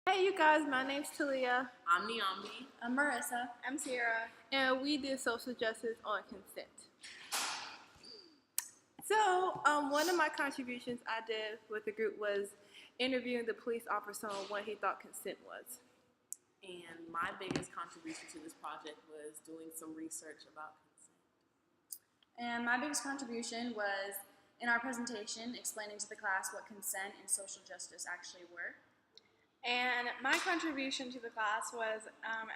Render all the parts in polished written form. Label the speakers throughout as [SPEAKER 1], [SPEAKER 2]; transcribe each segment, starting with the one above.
[SPEAKER 1] Hey you guys, my name's Teleaha.
[SPEAKER 2] I'm Niambi.
[SPEAKER 3] I'm Marissa.
[SPEAKER 4] I'm Sierra.
[SPEAKER 1] And we did social justice on consent. So, one of my contributions I did with the group was interviewing the police officer on what he thought consent was.
[SPEAKER 2] And my biggest contribution to this project was doing some research about consent.
[SPEAKER 3] And my biggest contribution was in our presentation explaining to the class what consent and social justice actually were.
[SPEAKER 4] And my contribution to the class was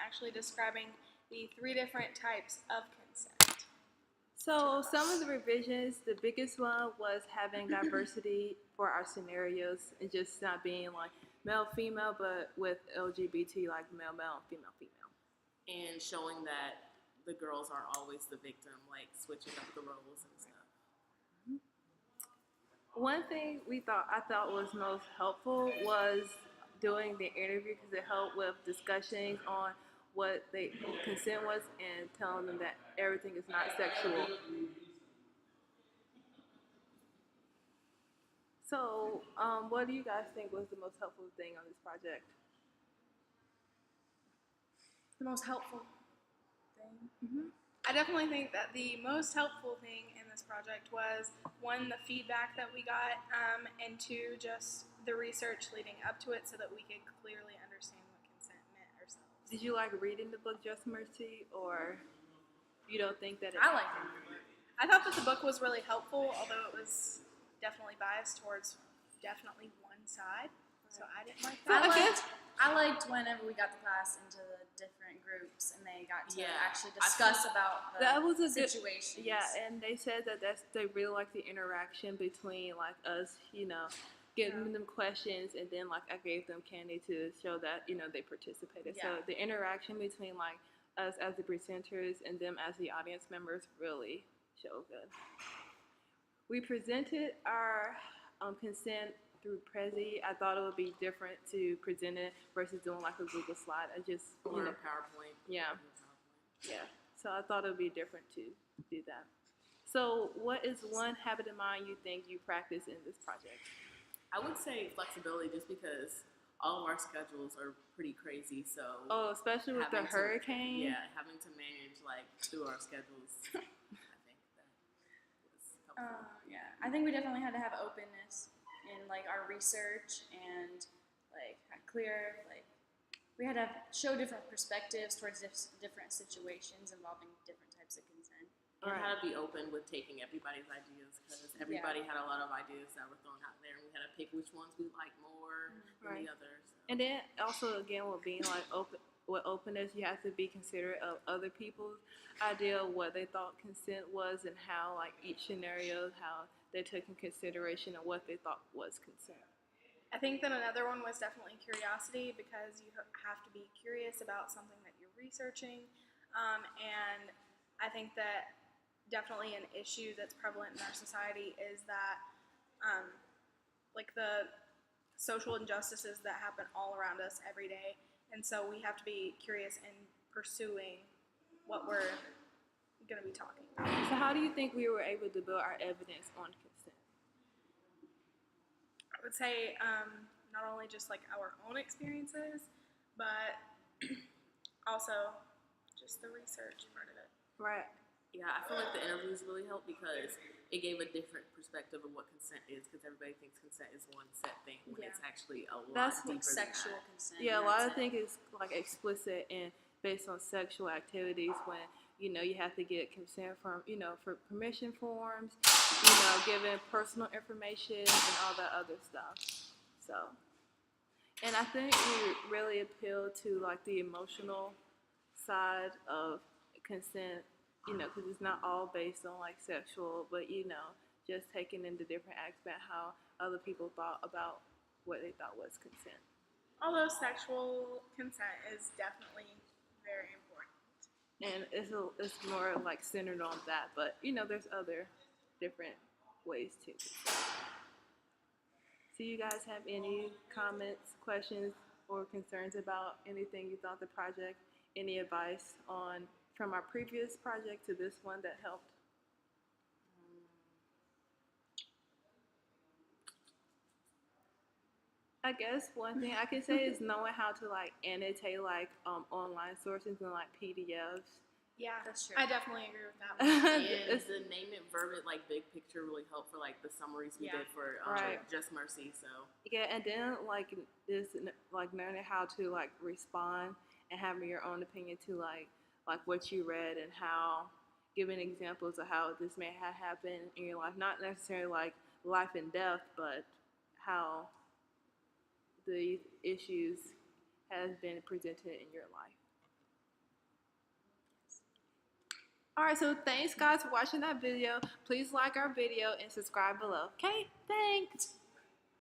[SPEAKER 4] actually describing the 3 different types of consent.
[SPEAKER 1] So some of the revisions, the biggest one was having diversity for our scenarios and just not being like male, female, but with LGBT like male, male, female, female.
[SPEAKER 2] And showing that the girls are always the victim, like switching up the roles and stuff.
[SPEAKER 1] One thing I thought was most helpful was doing the interview because it helped with discussions on what consent was and telling them that everything is not sexual. So, what do you guys think was the most helpful thing on this project?
[SPEAKER 4] The most helpful thing? I definitely think that the most helpful thing in this project was, 1, the feedback that we got, and 2, just the research leading up to it so that we could clearly understand what consent meant ourselves.
[SPEAKER 1] Did you like reading the book Just Mercy, or you don't think that
[SPEAKER 3] I liked reading the book.
[SPEAKER 4] I thought that the book was really helpful, although it was definitely biased towards definitely one side, so I didn't like that.
[SPEAKER 3] I liked whenever we got the class into the different groups and they got to actually discuss about the
[SPEAKER 1] that was a
[SPEAKER 3] situations.
[SPEAKER 1] Good, yeah, and they said that they really like the interaction between like us, giving them questions, and then like I gave them candy to show that they participated.
[SPEAKER 3] Yeah.
[SPEAKER 1] So the interaction between like us as the presenters and them as the audience members really showed good. We presented our consent through Prezi. I thought it would be different to present it versus doing like a Google slide. I just
[SPEAKER 2] or a PowerPoint.
[SPEAKER 1] Yeah. Yeah. So I thought it would be different to do that. So what is one habit of mind you think you practice in this project?
[SPEAKER 2] I would say flexibility, just because all of our schedules are pretty crazy. So
[SPEAKER 1] especially with the hurricane.
[SPEAKER 2] Having to manage like through our schedules. I think that was helpful.
[SPEAKER 3] I think we definitely had to have openness in like our research and like we had to show different perspectives towards different situations involving different types of consent.
[SPEAKER 2] And how to be open with taking everybody's ideas, because everybody had a lot of ideas that were thrown out there, and we had to pick which ones we like more than the others. So.
[SPEAKER 1] And then also again with being like open with openness, you have to be considerate of other people's idea of what they thought consent was and how like each scenario, how they took in consideration of what they thought was consent.
[SPEAKER 4] I think that another one was definitely curiosity, because you have to be curious about something that you're researching, and I think that definitely an issue that's prevalent in our society is that like the social injustices that happen all around us every day, and so we have to be curious in pursuing what we're going to be talking about.
[SPEAKER 1] So how do you think we were able to build our evidence on consent?
[SPEAKER 4] I would say not only just like our own experiences, but also just the research part of it.
[SPEAKER 1] Right.
[SPEAKER 2] Yeah, I feel like the interviews really helped because it gave a different perspective of what consent is, because everybody thinks consent is one set thing when it's actually a lot deeper
[SPEAKER 3] like sexual consent.
[SPEAKER 1] Yeah, a lot of things is like explicit and based on sexual activities when you have to get consent from for permission forms, giving personal information and all that other stuff. So, and I think we really appeal to like the emotional side of consent. Because it's not all based on like sexual, but just taking into different aspects how other people thought about what they thought was consent.
[SPEAKER 4] Although sexual consent is definitely very important,
[SPEAKER 1] and it's more like centered on that, but there's other different ways too. So you guys have any comments, questions, or concerns about anything you thought the project? Any advice on from our previous project to this one that helped? I guess one thing I can say is knowing how to like annotate like online sources and like PDFs.
[SPEAKER 4] Yeah,
[SPEAKER 3] That's true.
[SPEAKER 4] I definitely agree with that one.
[SPEAKER 2] And
[SPEAKER 1] It's-
[SPEAKER 2] the name it, verb it, like big picture really helped for like the summaries we
[SPEAKER 3] Yeah.
[SPEAKER 2] did for
[SPEAKER 1] Right.
[SPEAKER 2] Just Mercy. So
[SPEAKER 1] Yeah, and then like this, like learning how to like respond and having your own opinion to like what you read and how giving examples of how this may have happened in your life, not necessarily like life and death, but how the issues has been presented in your life. All right, so thanks guys for watching that video. Please like our video and subscribe below. Okay, thanks.